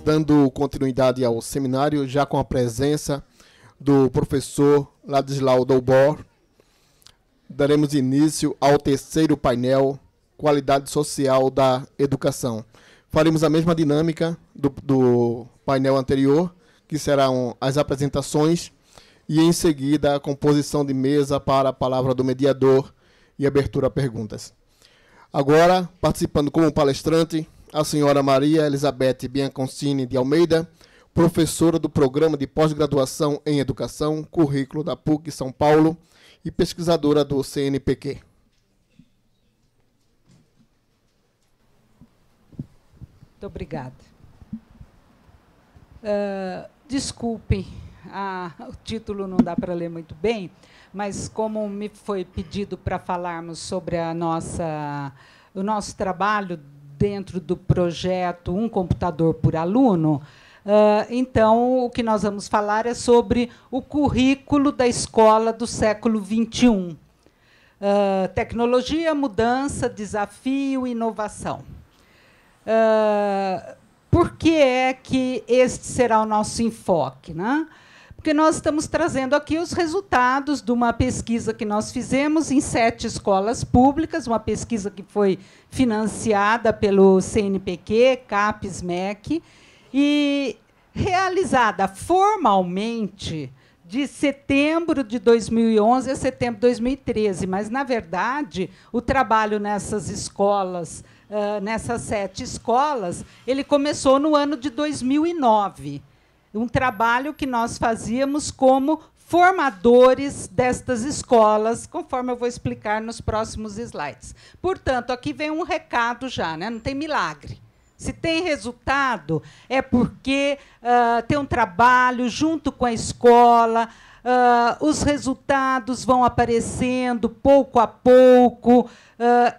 dando continuidade ao seminário, já com a presença do professor Ladislau Dalbor, daremos início ao terceiro painel, Qualidade Social da Educação. Faremos a mesma dinâmica do painel anterior, que serão as apresentações e, em seguida, a composição de mesa para a palavra do mediador e abertura a perguntas. Agora, participando como palestrante, a senhora Maria Elizabeth Bianconcini de Almeida, professora do Programa de Pós-Graduação em Educação, currículo da PUC São Paulo e pesquisadora do CNPq. Muito obrigada. Desculpem, o título não dá para ler muito bem, mas como me foi pedido para falarmos sobre o nosso trabalho dentro do projeto Um Computador por Aluno, então o que nós vamos falar é sobre o currículo da escola do século XXI. Tecnologia, mudança, desafio e inovação. Por que é que este será o nosso enfoque, né? Porque nós estamos trazendo aqui os resultados de uma pesquisa que nós fizemos em 7 escolas públicas, uma pesquisa que foi financiada pelo CNPq, CAPES, MEC, e realizada formalmente de setembro de 2011 a setembro de 2013. Mas, na verdade, o trabalho nessas escolas, nessas 7 escolas, ele começou no ano de 2009. Um trabalho que nós fazíamos como formadores destas escolas, conforme eu vou explicar nos próximos slides. Portanto, aqui vem um recado já, né? Não tem milagre. Se tem resultado, é porque tem um trabalho junto com a escola, os resultados vão aparecendo pouco a pouco,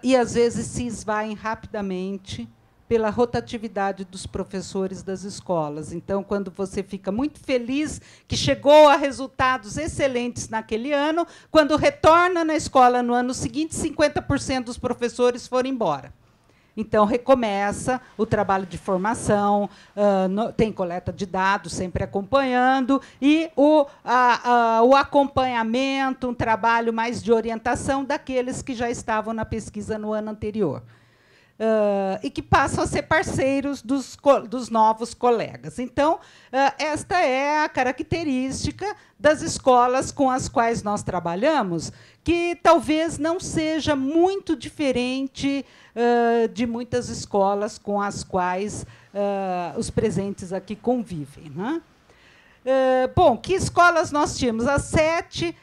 e, às vezes, se esvaem rapidamente pela rotatividade dos professores das escolas. Então, quando você fica muito feliz que chegou a resultados excelentes naquele ano, quando retorna na escola no ano seguinte, 50% dos professores foram embora. Então, recomeça o trabalho de formação, tem coleta de dados, sempre acompanhando, e o acompanhamento, um trabalho mais de orientação daqueles que já estavam na pesquisa no ano anterior. E que passam a ser parceiros dos novos colegas. Então, esta é a característica das escolas com as quais nós trabalhamos, que talvez não seja muito diferente de muitas escolas com as quais os presentes aqui convivem, né? Bom, que escolas nós tínhamos? As 7.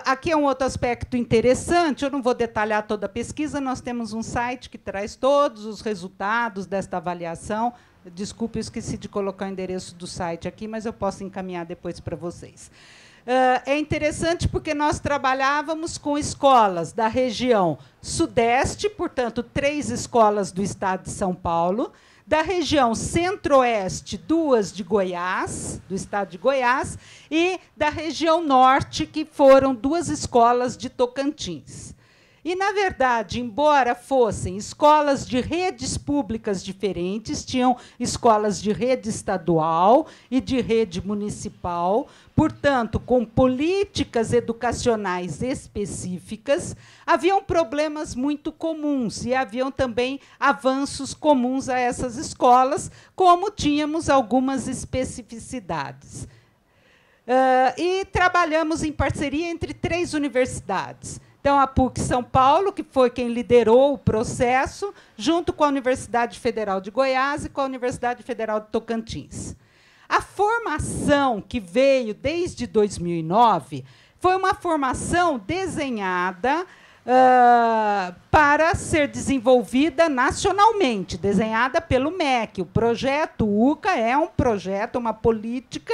Aqui é um outro aspecto interessante, eu não vou detalhar toda a pesquisa, nós temos um site que traz todos os resultados desta avaliação. Desculpe, eu esqueci de colocar o endereço do site aqui, mas eu posso encaminhar depois para vocês. É interessante porque nós trabalhávamos com escolas da região sudeste, portanto, 3 escolas do estado de São Paulo, da região centro-oeste, 2 de Goiás, do estado de Goiás, e da região norte, que foram 2 escolas de Tocantins. E, na verdade, embora fossem escolas de redes públicas diferentes, tinham escolas de rede estadual e de rede municipal, portanto, com políticas educacionais específicas, haviam problemas muito comuns e haviam também avanços comuns a essas escolas, como tínhamos algumas especificidades. E trabalhamos em parceria entre 3 universidades. Então, a PUC São Paulo, que foi quem liderou o processo, junto com a Universidade Federal de Goiás e com a Universidade Federal de Tocantins. A formação que veio desde 2009 foi uma formação desenhada para ser desenvolvida nacionalmente, desenhada pelo MEC. O projeto UCA é um projeto, uma política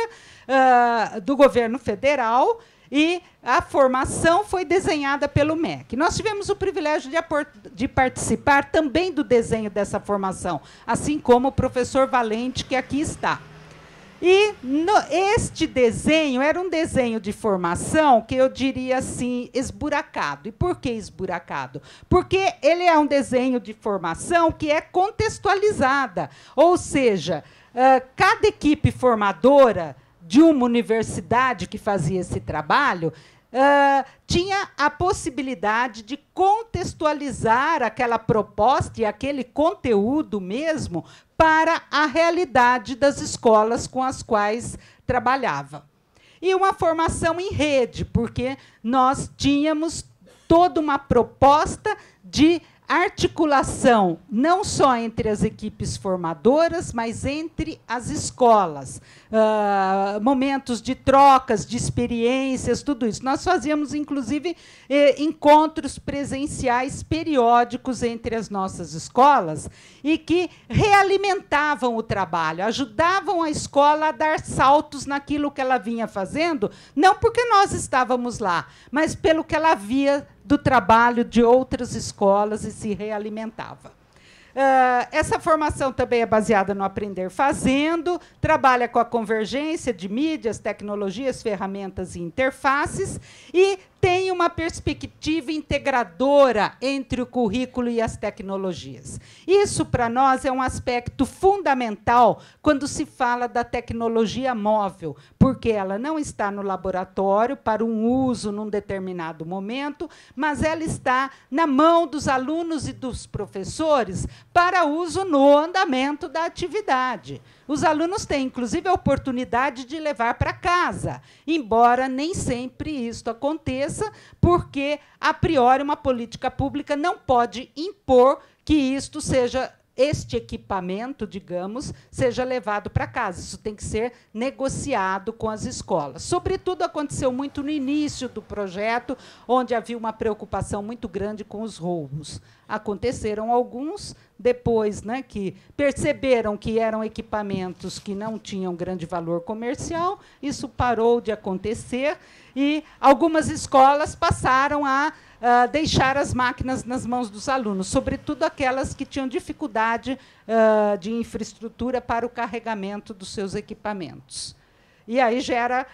do governo federal, e a formação foi desenhada pelo MEC. Nós tivemos o privilégio de participar também do desenho dessa formação, assim como o professor Valente, que aqui está. E este desenho era um desenho de formação que eu diria assim, esburacado. E por que esburacado? Porque ele é um desenho de formação que é contextualizada, ou seja, cada equipe formadora de uma universidade que fazia esse trabalho tinha a possibilidade de contextualizar aquela proposta e aquele conteúdo mesmo para a realidade das escolas com as quais trabalhava. E uma formação em rede, porque nós tínhamos toda uma proposta de articulação, não só entre as equipes formadoras, mas entre as escolas. Momentos de trocas, de experiências, tudo isso. Nós fazíamos, inclusive, encontros presenciais periódicos entre as nossas escolas e que realimentavam o trabalho, ajudavam a escola a dar saltos naquilo que ela vinha fazendo, não porque nós estávamos lá, mas pelo que ela via do trabalho de outras escolas e se realimentava. Essa formação também é baseada no aprender fazendo, trabalha com a convergência de mídias, tecnologias, ferramentas e interfaces e tem uma perspectiva integradora entre o currículo e as tecnologias. Isso, para nós, é um aspecto fundamental quando se fala da tecnologia móvel, porque ela não está no laboratório para um uso num determinado momento, mas ela está na mão dos alunos e dos professores para uso no andamento da atividade. Os alunos têm, inclusive, a oportunidade de levar para casa, embora nem sempre isso aconteça, porque, a priori, uma política pública não pode impor que isto seja, este equipamento, digamos, seja levado para casa. Isso tem que ser negociado com as escolas. Sobretudo, aconteceu muito no início do projeto, onde havia uma preocupação muito grande com os roubos. Aconteceram alguns, depois, né, que perceberam que eram equipamentos que não tinham grande valor comercial, isso parou de acontecer, e algumas escolas passaram a deixar as máquinas nas mãos dos alunos, sobretudo aquelas que tinham dificuldade de infraestrutura para o carregamento dos seus equipamentos. E aí gera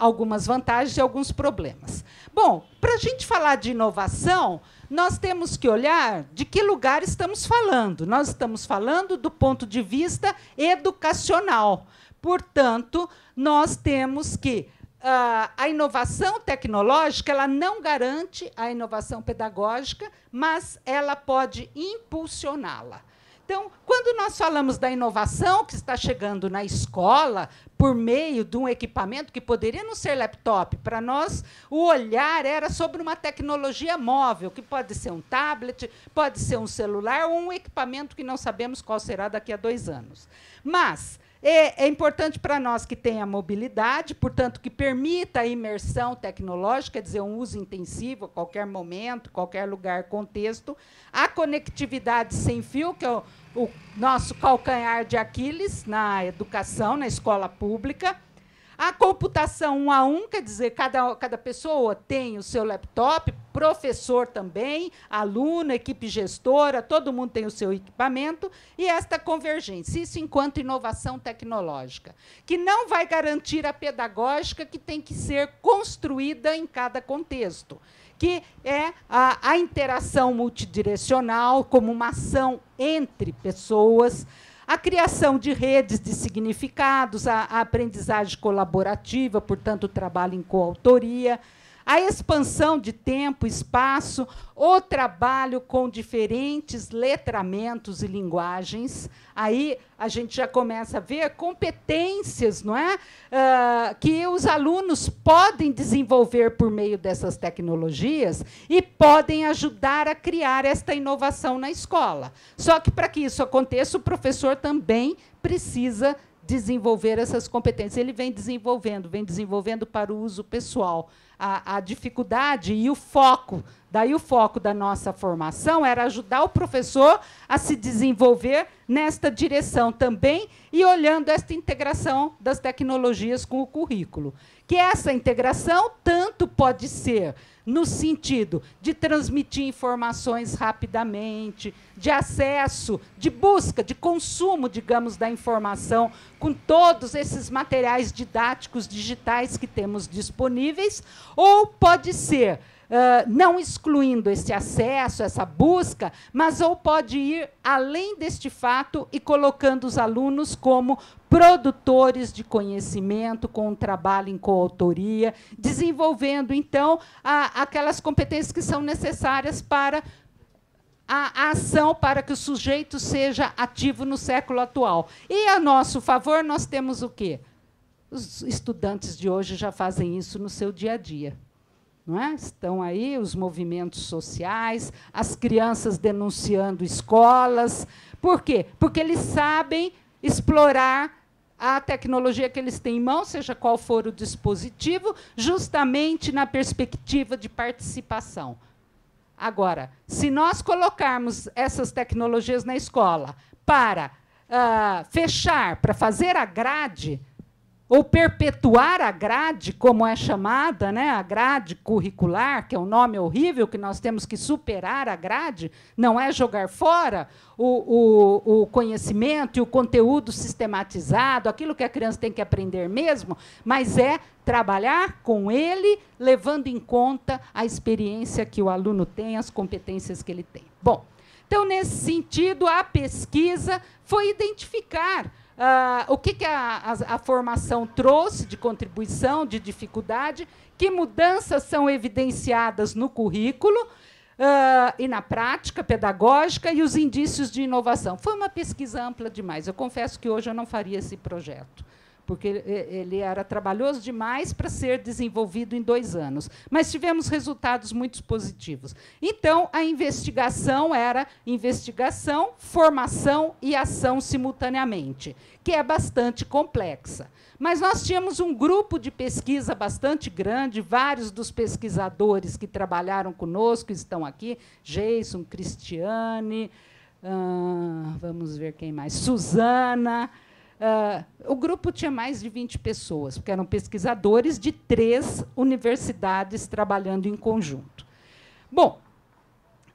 algumas vantagens e alguns problemas. Bom, para a gente falar de inovação, nós temos que olhar de que lugar estamos falando. Nós estamos falando do ponto de vista educacional. Portanto, nós temos que a inovação tecnológica ela não garante a inovação pedagógica, mas ela pode impulsioná-la. Então, quando nós falamos da inovação que está chegando na escola, por meio de um equipamento que poderia não ser laptop, para nós o olhar era sobre uma tecnologia móvel, que pode ser um tablet, pode ser um celular ou um equipamento que não sabemos qual será daqui a 2 anos. Mas é importante para nós que tenha mobilidade, portanto, que permita a imersão tecnológica, quer dizer, um uso intensivo a qualquer momento, qualquer lugar, contexto, a conectividade sem fio, que é o nosso calcanhar de Aquiles na educação, na escola pública, a computação 1 a 1, quer dizer, cada pessoa tem o seu laptop, professor também, aluno, equipe gestora, todo mundo tem o seu equipamento, e esta convergência, isso enquanto inovação tecnológica, que não vai garantir a pedagógica que tem que ser construída em cada contexto, que é a interação multidirecional como uma ação entre pessoas, a criação de redes de significados, a aprendizagem colaborativa, portanto, o trabalho em coautoria, a expansão de tempo, espaço, o trabalho com diferentes letramentos e linguagens. Aí a gente já começa a ver competências, não é? Que os alunos podem desenvolver por meio dessas tecnologias e podem ajudar a criar esta inovação na escola. Só que, para que isso aconteça, o professor também precisa desenvolver essas competências. Ele vem desenvolvendo para o uso pessoal. A dificuldade e o foco, daí o foco da nossa formação era ajudar o professor a se desenvolver nesta direção também e olhando esta integração das tecnologias com o currículo. Que essa integração tanto pode ser no sentido de transmitir informações rapidamente, de acesso, de busca, de consumo, digamos, da informação, com todos esses materiais didáticos digitais que temos disponíveis, ou pode ser não excluindo esse acesso, essa busca, mas ou pode ir além deste fato e colocando os alunos como produtores de conhecimento, com um trabalho em coautoria, desenvolvendo, então, aquelas competências que são necessárias para a ação, para que o sujeito seja ativo no século atual. E, a nosso favor, nós temos o quê? Os estudantes de hoje já fazem isso no seu dia a dia. Não é? Estão aí os movimentos sociais, as crianças denunciando escolas. Por quê? Porque eles sabem explorar a tecnologia que eles têm em mão, seja qual for o dispositivo, justamente na perspectiva de participação. Agora, se nós colocarmos essas tecnologias na escola para fechar, para fazer a grade, ou perpetuar a grade, como é chamada, né, a grade curricular, que é um nome horrível, que nós temos que superar a grade, não é jogar fora o conhecimento e o conteúdo sistematizado, aquilo que a criança tem que aprender mesmo, mas é trabalhar com ele, levando em conta a experiência que o aluno tem, as competências que ele tem. Bom, então, nesse sentido, a pesquisa foi identificar o que a formação trouxe de contribuição, de dificuldade, que mudanças são evidenciadas no currículo e na prática pedagógica e os indícios de inovação. Foi uma pesquisa ampla demais. Eu confesso que hoje eu não faria esse projeto, porque ele era trabalhoso demais para ser desenvolvido em 2 anos. Mas tivemos resultados muito positivos. Então, a investigação era investigação, formação e ação simultaneamente, que é bastante complexa. Mas nós tínhamos um grupo de pesquisa bastante grande, vários dos pesquisadores que trabalharam conosco estão aqui, Jason, Cristiane, vamos ver quem mais, Suzana. O grupo tinha mais de 20 pessoas, porque eram pesquisadores de 3 universidades trabalhando em conjunto. Bom,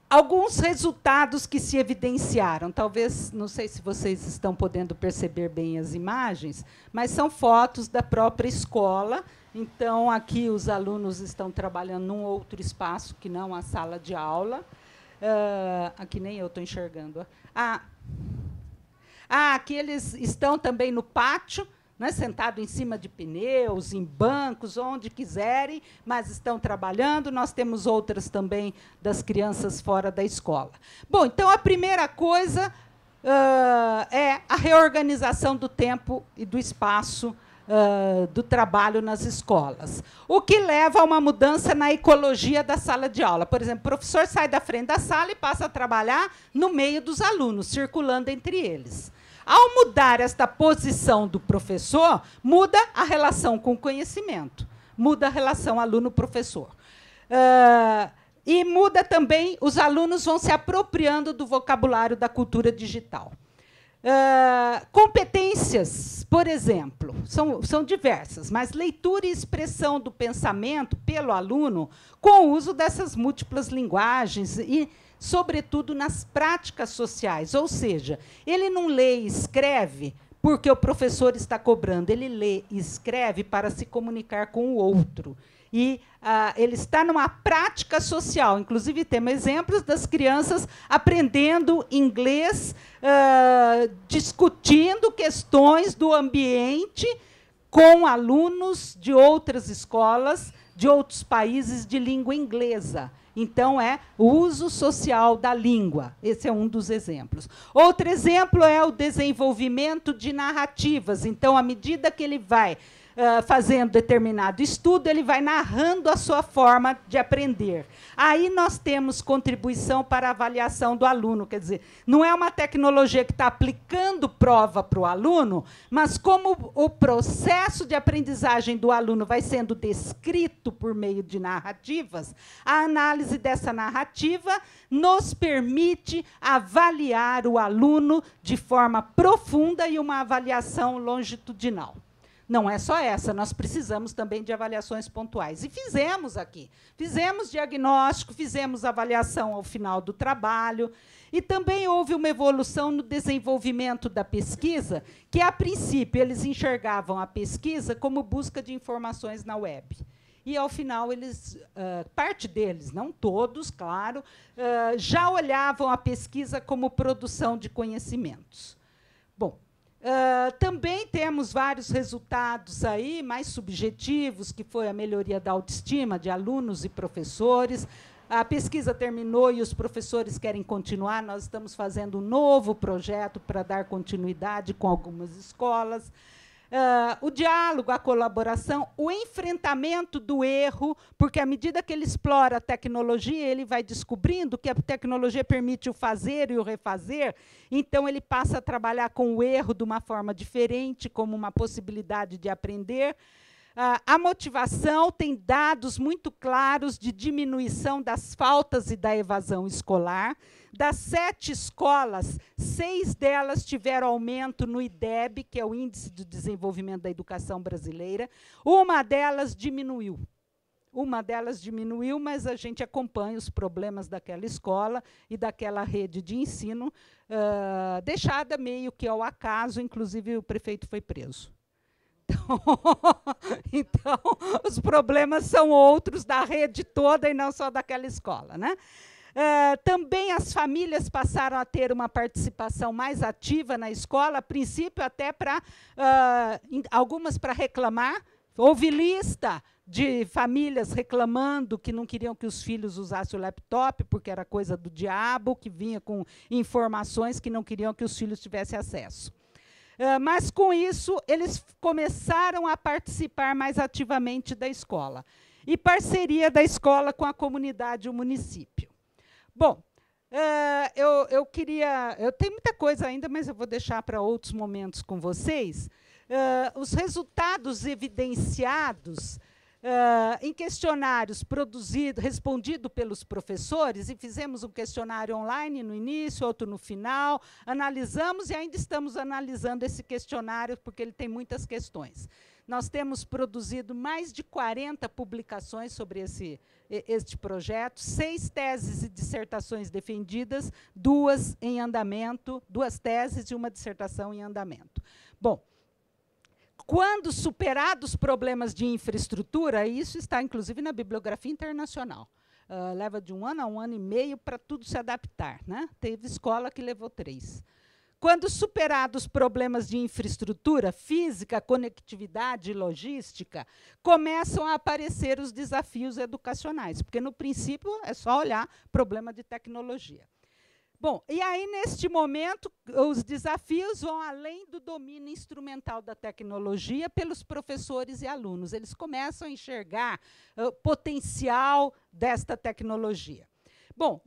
alguns resultados que se evidenciaram, talvez, não sei se vocês estão podendo perceber bem as imagens, mas são fotos da própria escola. Então, aqui os alunos estão trabalhando num outro espaço que não a sala de aula. Aqui nem eu estou enxergando. Aqui eles estão também no pátio, né, sentados em cima de pneus, em bancos, onde quiserem, mas estão trabalhando. Nós temos outras também das crianças fora da escola. Bom, então, a primeira coisa é a reorganização do tempo e do espaço do trabalho nas escolas, o que leva a uma mudança na ecologia da sala de aula. Por exemplo, o professor sai da frente da sala e passa a trabalhar no meio dos alunos, circulando entre eles. Ao mudar esta posição do professor, muda a relação com o conhecimento, muda a relação aluno-professor. E muda também, os alunos vão se apropriando do vocabulário da cultura digital. Competências, por exemplo, são diversas, mas leitura e expressão do pensamento pelo aluno com o uso dessas múltiplas linguagens e, sobretudo, nas práticas sociais. Ou seja, ele não lê e escreve porque o professor está cobrando, ele lê e escreve para se comunicar com o outro. E ele está numa prática social. Inclusive, temos exemplos das crianças aprendendo inglês, discutindo questões do ambiente com alunos de outras escolas, de outros países de língua inglesa. Então, é o uso social da língua. Esse é um dos exemplos. Outro exemplo é o desenvolvimento de narrativas. Então, à medida que ele vai fazendo determinado estudo, ele vai narrando a sua forma de aprender. Aí nós temos contribuição para a avaliação do aluno, quer dizer, não é uma tecnologia que está aplicando prova para o aluno, mas como o processo de aprendizagem do aluno vai sendo descrito por meio de narrativas, a análise dessa narrativa nos permite avaliar o aluno de forma profunda e uma avaliação longitudinal. Não é só essa, nós precisamos também de avaliações pontuais. E fizemos aqui. Fizemos diagnóstico, fizemos avaliação ao final do trabalho, e também houve uma evolução no desenvolvimento da pesquisa, que, a princípio, eles enxergavam a pesquisa como busca de informações na web. E, ao final, eles, parte deles, não todos, claro, já olhavam a pesquisa como produção de conhecimentos. Bom, também temos vários resultados aí, mais subjetivos, que foi a melhoria da autoestima de alunos e professores. A pesquisa terminou e os professores querem continuar. Nós estamos fazendo um novo projeto para dar continuidade com algumas escolas. O diálogo, a colaboração, o enfrentamento do erro, porque, à medida que ele explora a tecnologia, ele vai descobrindo que a tecnologia permite o fazer e o refazer, então ele passa a trabalhar com o erro de uma forma diferente, como uma possibilidade de aprender. A motivação tem dados muito claros de diminuição das faltas e da evasão escolar. Das 7 escolas, 6 delas tiveram aumento no IDEB, que é o Índice de Desenvolvimento da Educação Brasileira. Uma delas diminuiu. Mas a gente acompanha os problemas daquela escola e daquela rede de ensino, deixada meio que ao acaso, inclusive o prefeito foi preso. Então, os problemas são outros da rede toda e não só daquela escola, né? Também as famílias passaram a ter uma participação mais ativa na escola, a princípio até para algumas para reclamar. Houve lista de famílias reclamando que não queriam que os filhos usassem o laptop, porque era coisa do diabo, que vinha com informações que não queriam que os filhos tivessem acesso. Mas, com isso, eles começaram a participar mais ativamente da escola. E parceria da escola com a comunidade e o município. Bom, eu tenho muita coisa ainda, mas eu vou deixar para outros momentos com vocês. Os resultados evidenciados em questionários respondido pelos professores, e fizemos um questionário online no início, outro no final, analisamos e ainda estamos analisando esse questionário, porque ele tem muitas questões. Nós temos produzido mais de 40 publicações sobre este projeto, 6 teses e dissertações defendidas, 2 em andamento, 2 teses e uma dissertação em andamento. Bom, quando superados os problemas de infraestrutura, isso está, inclusive, na bibliografia internacional. Leva de 1 ano a 1 ano e meio para tudo se adaptar, né? Teve escola que levou 3. Quando superados os problemas de infraestrutura, física, conectividade e logística, começam a aparecer os desafios educacionais, porque, no princípio, é só olhar problema de tecnologia. Bom, e aí, neste momento, os desafios vão além do domínio instrumental da tecnologia pelos professores e alunos. Eles começam a enxergar o potencial desta tecnologia. Bom,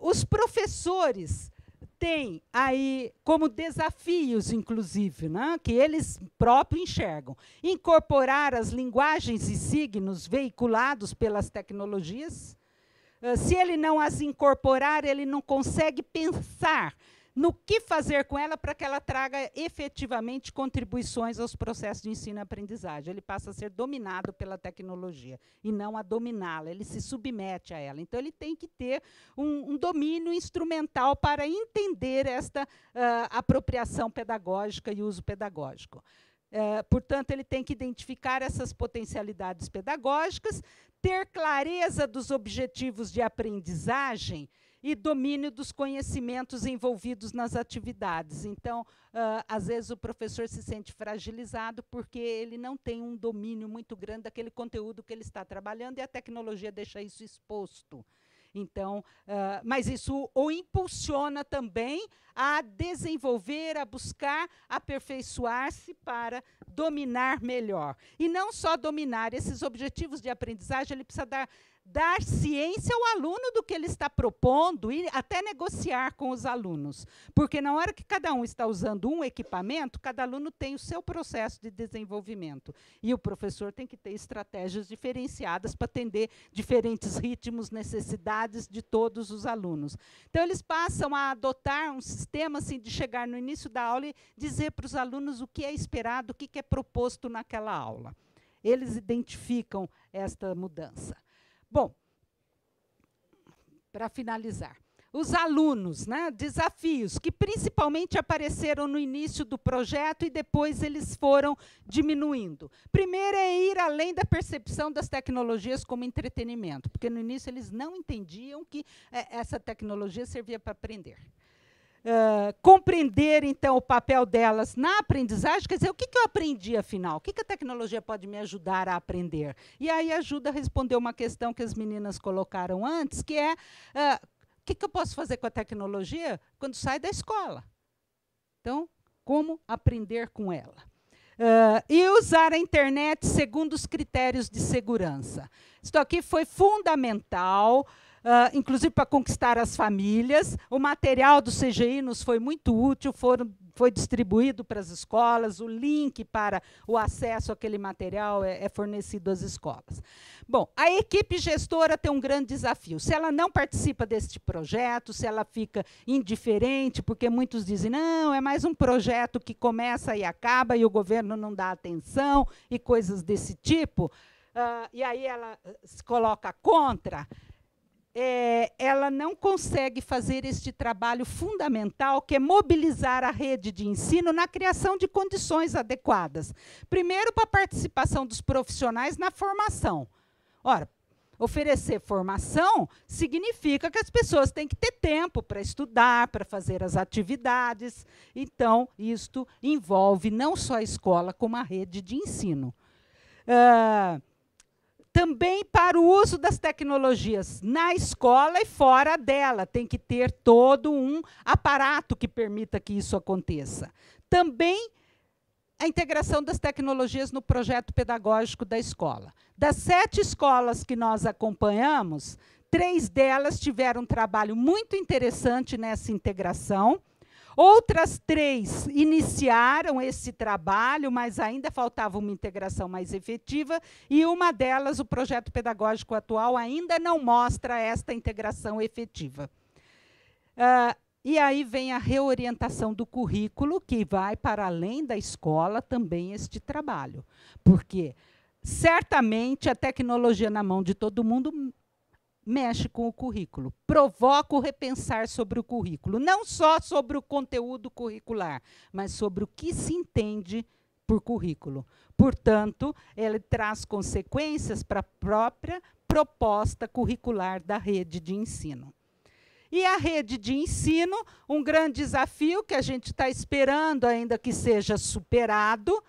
os professores têm aí como desafios, inclusive, né, que eles próprios enxergam, incorporar as linguagens e signos veiculados pelas tecnologias. Se ele não as incorporar, ele não consegue pensar no que fazer com ela para que ela traga efetivamente contribuições aos processos de ensino e aprendizagem. Ele passa a ser dominado pela tecnologia e não a dominá-la, ele se submete a ela. Então, ele tem que ter um domínio instrumental para entender esta apropriação pedagógica e uso pedagógico. Portanto, ele tem que identificar essas potencialidades pedagógicas, ter clareza dos objetivos de aprendizagem e domínio dos conhecimentos envolvidos nas atividades. Então, às vezes, o professor se sente fragilizado porque ele não tem um domínio muito grande daquele conteúdo que ele está trabalhando e a tecnologia deixa isso exposto. Então, mas isso o impulsiona também a desenvolver, a buscar aperfeiçoar-se para dominar melhor. E não só dominar, esses objetivos de aprendizagem, ele precisa dar ciência ao aluno do que ele está propondo e até negociar com os alunos. Porque na hora que cada um está usando um equipamento, cada aluno tem o seu processo de desenvolvimento. E o professor tem que ter estratégias diferenciadas para atender diferentes ritmos, necessidades de todos os alunos. Então, eles passam a adotar um sistema assim, de chegar no início da aula e dizer para os alunos o que é esperado, o que é proposto naquela aula. Eles identificam esta mudança. Bom, para finalizar, os alunos, né, desafios que principalmente apareceram no início do projeto e depois eles foram diminuindo. Primeiro é ir além da percepção das tecnologias como entretenimento, porque no início eles não entendiam que essa tecnologia servia para aprender. Compreender, então, o papel delas na aprendizagem, quer dizer, o que eu aprendi, afinal? O que a tecnologia pode me ajudar a aprender? E aí ajuda a responder uma questão que as meninas colocaram antes, que é, o que eu posso fazer com a tecnologia quando sai da escola? Então, como aprender com ela? E usar a internet segundo os critérios de segurança. Isso aqui foi fundamental, inclusive para conquistar as famílias. O material do CGI nos foi muito útil, foi distribuído para as escolas, o link para o acesso àquele material é fornecido às escolas. Bom, a equipe gestora tem um grande desafio. Se ela não participa deste projeto, se ela fica indiferente, porque muitos dizem, não, é mais um projeto que começa e acaba e o governo não dá atenção e coisas desse tipo, e aí ela se coloca contra, ela não consegue fazer este trabalho fundamental, que é mobilizar a rede de ensino na criação de condições adequadas. Primeiro, para a participação dos profissionais na formação. Ora, oferecer formação significa que as pessoas têm que ter tempo para estudar, para fazer as atividades. Então, isto envolve não só a escola, como a rede de ensino. Também para o uso das tecnologias na escola e fora dela. Tem que ter todo um aparato que permita que isso aconteça. Também a integração das tecnologias no projeto pedagógico da escola. Das 7 escolas que nós acompanhamos, 3 delas tiveram um trabalho muito interessante nessa integração. Outras 3 iniciaram esse trabalho, mas ainda faltava uma integração mais efetiva, e uma delas, o projeto pedagógico atual, ainda não mostra esta integração efetiva. E aí vem a reorientação do currículo, que vai para além da escola também este trabalho. Porque, certamente, a tecnologia na mão de todo mundo mexe com o currículo, provoca o repensar sobre o currículo, não só sobre o conteúdo curricular, mas sobre o que se entende por currículo. Portanto, ele traz consequências para a própria proposta curricular da rede de ensino. E a rede de ensino, um grande desafio que a gente está esperando ainda que seja superado,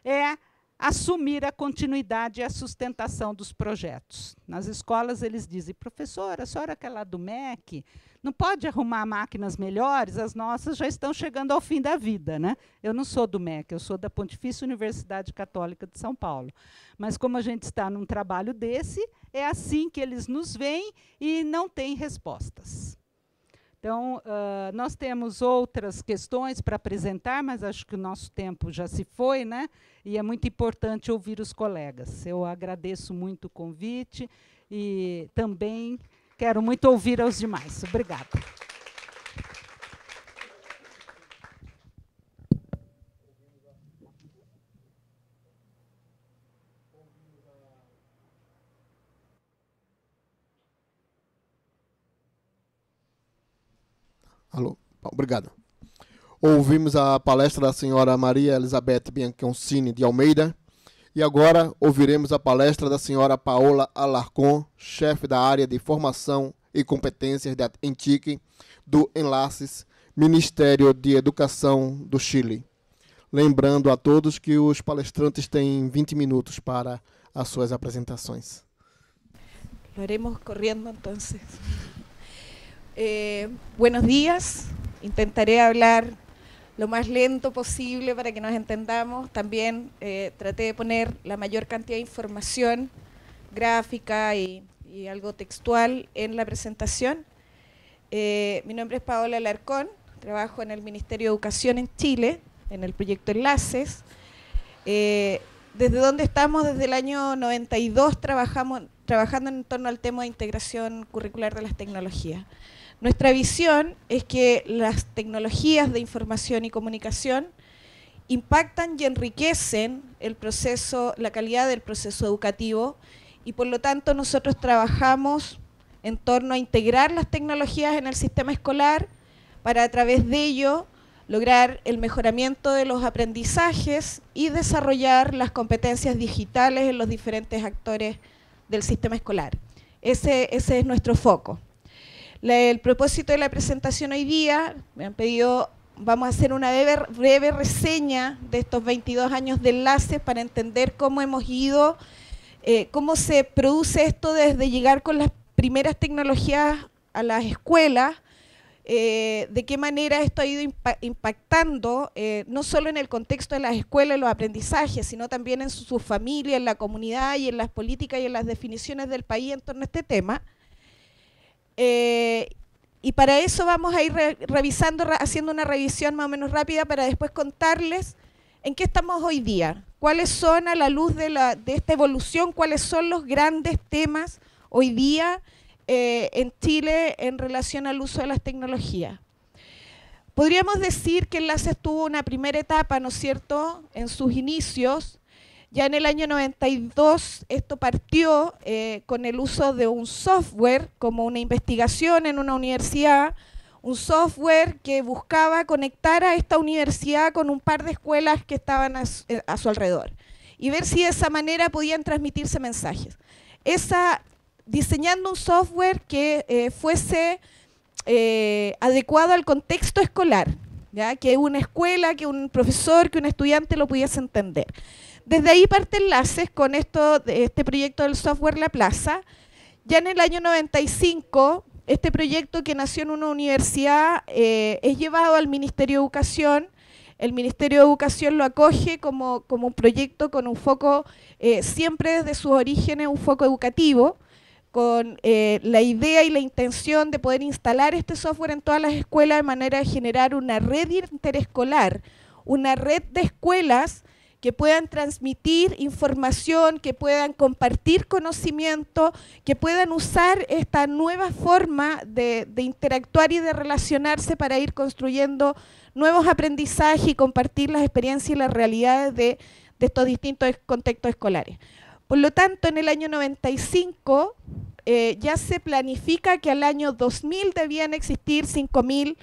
é assumir a continuidade e a sustentação dos projetos. Nas escolas, eles dizem, professora, a senhora que é lá do MEC, não pode arrumar máquinas melhores? As nossas já estão chegando ao fim da vida, né? Eu não sou do MEC, eu sou da Pontifícia Universidade Católica de São Paulo. Mas, como a gente está num trabalho desse, é assim que eles nos veem e não têm respostas. Então, nós temos outras questões para apresentar, mas acho que o nosso tempo já se foi, né? E é muito importante ouvir os colegas. Eu agradeço muito o convite e também quero muito ouvir aos demais. Obrigada. Alô, obrigado. Ouvimos a palestra da senhora Maria Elizabeth Bianconcini de Almeida e agora ouviremos a palestra da senhora Paola Alarcón, chefe da área de formação e competências da ENTIC do Enlaces, Ministério de Educação do Chile. Lembrando a todos que os palestrantes têm 20 minutos para as suas apresentações. Lo haremos corriendo entonces. Buenos días, intentaré hablar lo más lento posible para que nos entendamos. También traté de poner la mayor cantidad de información gráfica y y algo textual en la presentación. Mi nombre es Paola Alarcón, trabajo en el Ministerio de Educación en Chile, en el proyecto Enlaces. Desde donde estamos, desde el año 92, trabajando en torno al tema de integración curricular de las tecnologías. Nuestra visión es que las tecnologías de información y comunicación impactan y enriquecen el proceso, la calidad del proceso educativo, y por lo tanto nosotros trabajamos en torno a integrar las tecnologías en el sistema escolar para a través de ello lograr el mejoramiento de los aprendizajes y desarrollar las competencias digitales en los diferentes actores del sistema escolar. Ese es nuestro foco. El propósito de la presentación hoy día, me han pedido, vamos a hacer una breve reseña de estos 22 años de Enlaces para entender cómo hemos ido, cómo se produce esto desde llegar con las primeras tecnologías a las escuelas, de qué manera esto ha ido impactando, no solo en el contexto de las escuelas y los aprendizajes, sino también en su familia, en la comunidad y en las políticas y en las definiciones del país en torno a este tema. Y para eso vamos a ir revisando, haciendo una revisión más o menos rápida para después contarles en qué estamos hoy día, cuáles son, a la luz de esta evolución, cuáles son los grandes temas hoy día en Chile en relación al uso de las tecnologías. Podríamos decir que Enlaces tuvo una primera etapa, ¿no es cierto?, en sus inicios. Ya en el año 92 esto partió con el uso de un software como una investigación en una universidad, un software que buscaba conectar a esta universidad con un par de escuelas que estaban a su alrededor y ver si de esa manera podían transmitirse mensajes. Diseñando un software que fuese adecuado al contexto escolar, ¿ya? Que una escuela, que un profesor, que un estudiante lo pudiese entender. Desde ahí parte Enlaces con este proyecto del software La Plaza. Ya en el año 95, este proyecto que nació en una universidad es llevado al Ministerio de Educación. El Ministerio de Educación lo acoge como un proyecto con un foco, siempre desde sus orígenes, un foco educativo, con la idea y la intención de poder instalar este software en todas las escuelas de manera de generar una red interescolar, una red de escuelas que puedan transmitir información, que puedan compartir conocimiento, que puedan usar esta nueva forma de interactuar y de relacionarse para ir construyendo nuevos aprendizajes y compartir las experiencias y las realidades de estos distintos contextos escolares. Por lo tanto, en el año 95 ya se planifica que al año 2000 debían existir 5.000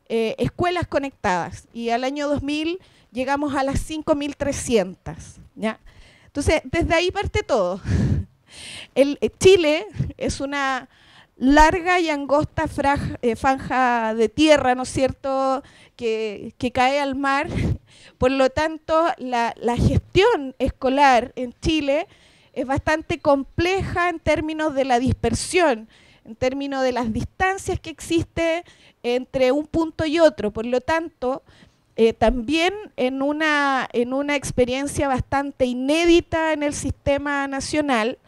escuelas conectadas, y al año 2000 llegamos a las 5.300, ¿ya? Entonces, desde ahí parte todo. Chile es una larga y angosta franja de tierra, ¿no es cierto?, que cae al mar. Por lo tanto, la gestión escolar en Chile es bastante compleja en términos de la dispersión, en términos de las distancias que existe entre un punto y otro. Por lo tanto, también en una experiencia bastante inédita en el sistema nacional,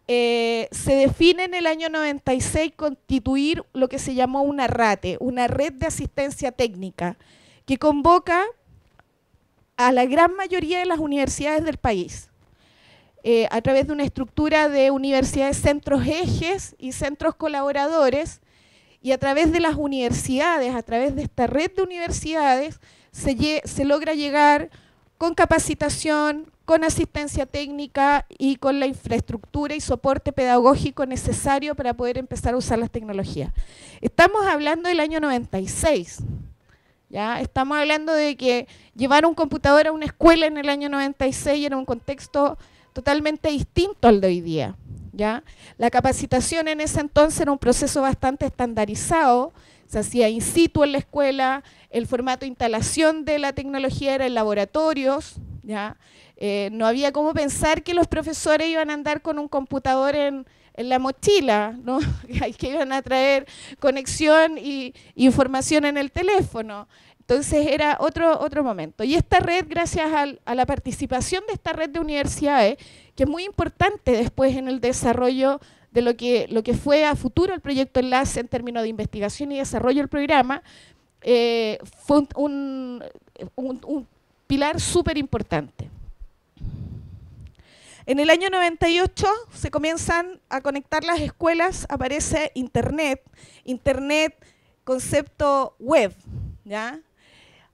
se define en el año 96 constituir lo que se llamó una RATE, una red de asistencia técnica, que convoca a la gran mayoría de las universidades del país, a través de una estructura de universidades, centros ejes y centros colaboradores, y a través de las universidades, a través de esta red de universidades, se logra llegar con capacitación, con asistencia técnica y con la infraestructura y soporte pedagógico necesario para poder empezar a usar las tecnologías. Estamos hablando del año 96, ¿ya? Estamos hablando de que llevar un computador a una escuela en el año 96 era un contexto totalmente distinto al de hoy día, ¿ya? La capacitación en ese entonces era un proceso bastante estandarizado, se hacía in situ en la escuela, el formato de instalación de la tecnología era en laboratorios, ¿ya? No había cómo pensar que los profesores iban a andar con un computador en la mochila, ¿no? Que iban a traer conexión y información en el teléfono. Entonces era otro momento. Y esta red, gracias a la participación de esta red de universidades, que es muy importante después en el desarrollo de lo que fue a futuro el proyecto Enlace en términos de investigación y desarrollo del programa, fue un pilar súper importante. En el año 98 se comienzan a conectar las escuelas, aparece Internet, concepto web, ¿ya?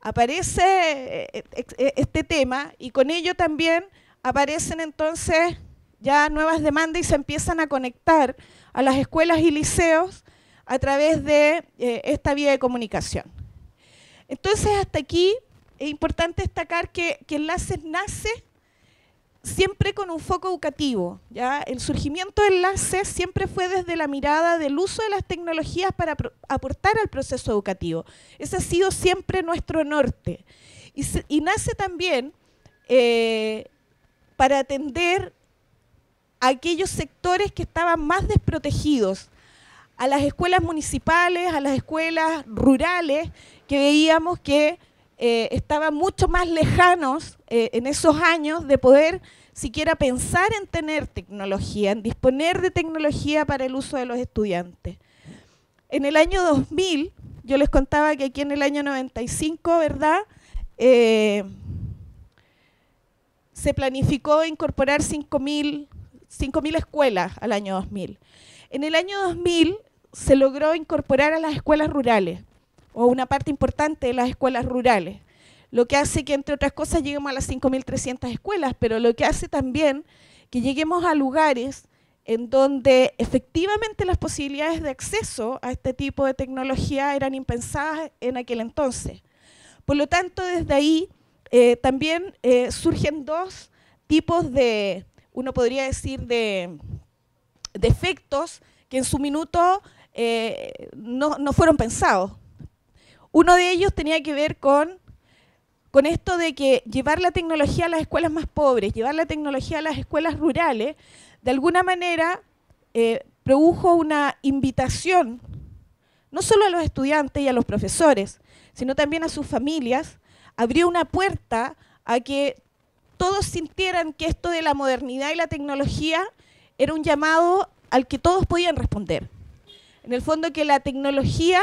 Aparece este tema y con ello también aparecen entonces ya nuevas demandas y se empiezan a conectar a las escuelas y liceos a través de esta vía de comunicación. Entonces, hasta aquí es importante destacar que Enlaces nace siempre con un foco educativo, ¿ya? El surgimiento de Enlaces siempre fue desde la mirada del uso de las tecnologías para aportar al proceso educativo. Ese ha sido siempre nuestro norte. Y nace también para atender a aquellos sectores que estaban más desprotegidos, a las escuelas municipales, a las escuelas rurales, que veíamos que estaban mucho más lejanos en esos años de poder siquiera pensar en tener tecnología, en disponer de tecnología para el uso de los estudiantes. En el año 2000, yo les contaba que aquí en el año 95, ¿verdad?, se planificó incorporar 5.000 escuelas al año 2000. En el año 2000 se logró incorporar a las escuelas rurales, o una parte importante de las escuelas rurales, lo que hace que, entre otras cosas, lleguemos a las 5.300 escuelas, pero lo que hace también que lleguemos a lugares en donde efectivamente las posibilidades de acceso a este tipo de tecnología eran impensadas en aquel entonces. Por lo tanto, desde ahí también surgen dos tipos de, uno podría decir, de efectos que en su minuto no fueron pensados. Uno de ellos tenía que ver con esto de que llevar la tecnología a las escuelas más pobres, llevar la tecnología a las escuelas rurales, de alguna manera produjo una invitación, no solo a los estudiantes y a los profesores, sino también a sus familias, abrió una puerta a que todos sintieran que esto de la modernidad y la tecnología era un llamado al que todos podían responder. En el fondo, que la tecnología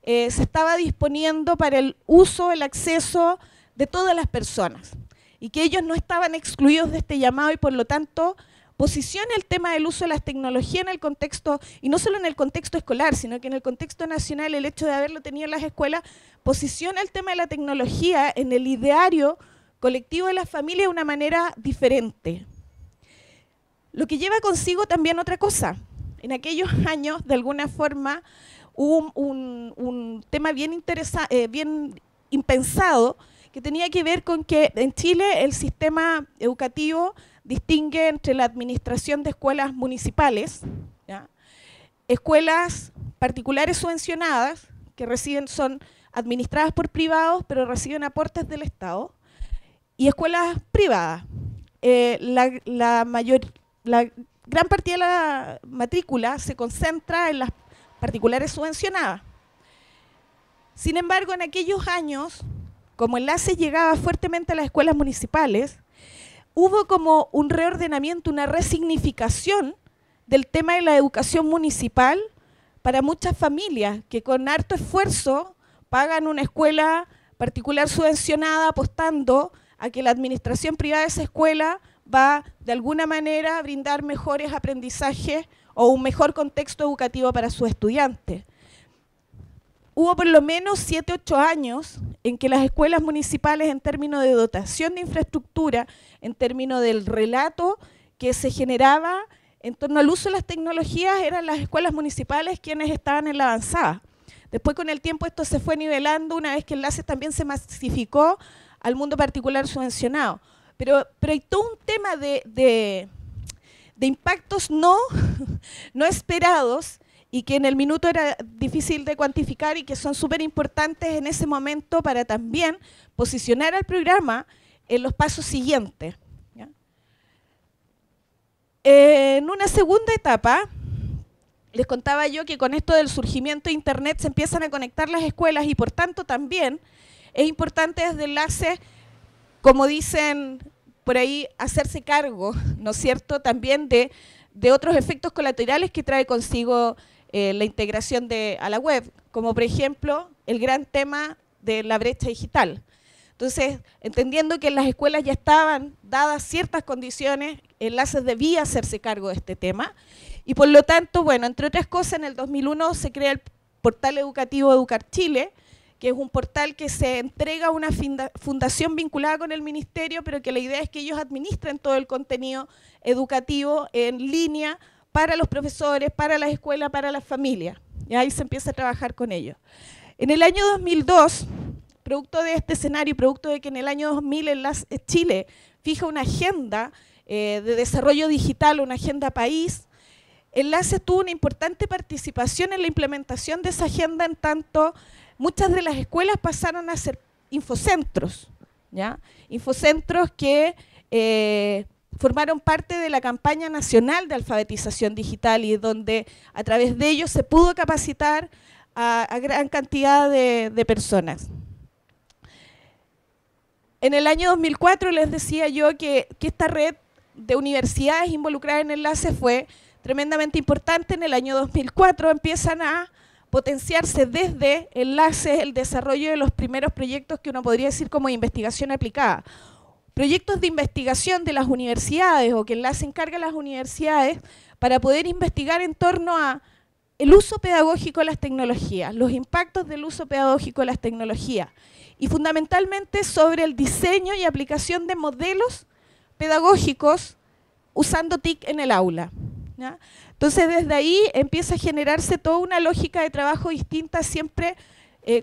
se estaba disponiendo para el uso, el acceso de todas las personas y que ellos no estaban excluidos de este llamado y por lo tanto posiciona el tema del uso de las tecnologías en el contexto, y no solo en el contexto escolar, sino que en el contexto nacional, el hecho de haberlo tenido en las escuelas, posiciona el tema de la tecnología en el ideario colectivo de la familia de una manera diferente. Lo que lleva consigo también otra cosa. En aquellos años, de alguna forma, hubo un tema bien impensado, que tenía que ver con que en Chile el sistema educativo distingue entre la administración de escuelas municipales, ¿ya?, escuelas particulares subvencionadas, que son administradas por privados, pero reciben aportes del Estado, y escuelas privadas. La gran parte de la matrícula se concentra en las particulares subvencionadas. Sin embargo, en aquellos años, como Enlaces llegaba fuertemente a las escuelas municipales, hubo como un reordenamiento, una resignificación del tema de la educación municipal para muchas familias que con harto esfuerzo pagan una escuela particular subvencionada apostando a que la administración privada de esa escuela va de alguna manera a brindar mejores aprendizajes o un mejor contexto educativo para sus estudiantes. Hubo por lo menos 7 u 8 años en que las escuelas municipales, en términos de dotación de infraestructura, en términos del relato que se generaba en torno al uso de las tecnologías, eran las escuelas municipales quienes estaban en la avanzada. Después, con el tiempo, esto se fue nivelando una vez que Enlaces también se masificó al mundo particular subvencionado. Pero hay todo un tema de impactos no esperados, y que en el minuto era difícil de cuantificar y que son súper importantes en ese momento para también posicionar al programa en los pasos siguientes, ¿ya? En una segunda etapa, les contaba yo que con esto del surgimiento de Internet se empiezan a conectar las escuelas y por tanto también es importante desde Enlaces, como dicen por ahí, hacerse cargo, ¿no es cierto?, también de de otros efectos colaterales que trae consigo la integración a la web, como por ejemplo el gran tema de la brecha digital. Entonces, entendiendo que en las escuelas ya estaban dadas ciertas condiciones, Enlaces debía hacerse cargo de este tema, y por lo tanto, bueno, entre otras cosas, en el 2001 se crea el portal educativo Educar Chile, que es un portal que se entrega a una fundación vinculada con el ministerio, pero que la idea es que ellos administren todo el contenido educativo en línea para los profesores, para las escuelas, para las familias. Y ahí se empieza a trabajar con ellos. En el año 2002, producto de este escenario, producto de que en el año 2000 Chile fija una agenda de desarrollo digital, una agenda país, Enlaces tuvo una importante participación en la implementación de esa agenda, en tanto muchas de las escuelas pasaron a ser infocentros, ¿ya? Infocentros que formaron parte de la campaña nacional de alfabetización digital y donde a través de ellos se pudo capacitar a gran cantidad de personas. En el año 2004 les decía yo que esta red de universidades involucradas en Enlaces fue tremendamente importante. En el año 2004 empiezan a potenciarse desde Enlaces el desarrollo de los primeros proyectos que uno podría decir como investigación aplicada. Proyectos de investigación de las universidades o que Enlaces encarga a las universidades para poder investigar en torno a el uso pedagógico de las tecnologías, los impactos del uso pedagógico de las tecnologías y fundamentalmente sobre el diseño y aplicación de modelos pedagógicos usando TIC en el aula, ¿ya? Entonces desde ahí empieza a generarse toda una lógica de trabajo distinta, siempre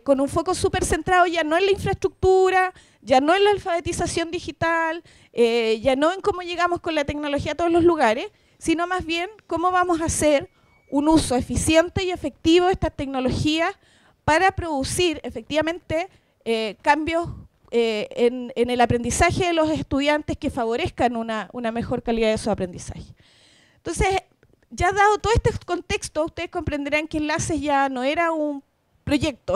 con un foco súper centrado ya no en la infraestructura, ya no en la alfabetización digital, ya no en cómo llegamos con la tecnología a todos los lugares, sino más bien cómo vamos a hacer un uso eficiente y efectivo de estas tecnologías para producir efectivamente cambios en el aprendizaje de los estudiantes que favorezcan una mejor calidad de su aprendizaje. Entonces, ya dado todo este contexto, ustedes comprenderán que Enlaces ya no era un proyecto.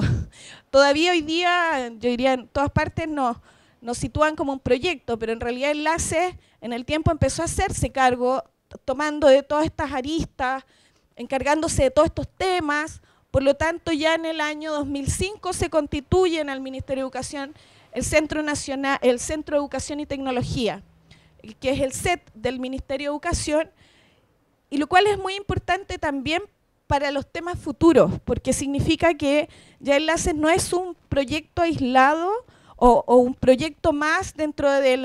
Todavía hoy día, yo diría en todas partes nos sitúan como un proyecto, pero en realidad Enlaces en el tiempo empezó a hacerse cargo, tomando de todas estas aristas, encargándose de todos estos temas. Por lo tanto, ya en el año 2005 se constituye en el Ministerio de Educación el Centro de Educación y Tecnología, que es el CET del Ministerio de Educación, y lo cual es muy importante también para los temas futuros, porque significa que ya Enlaces no es un proyecto aislado o un proyecto más dentro de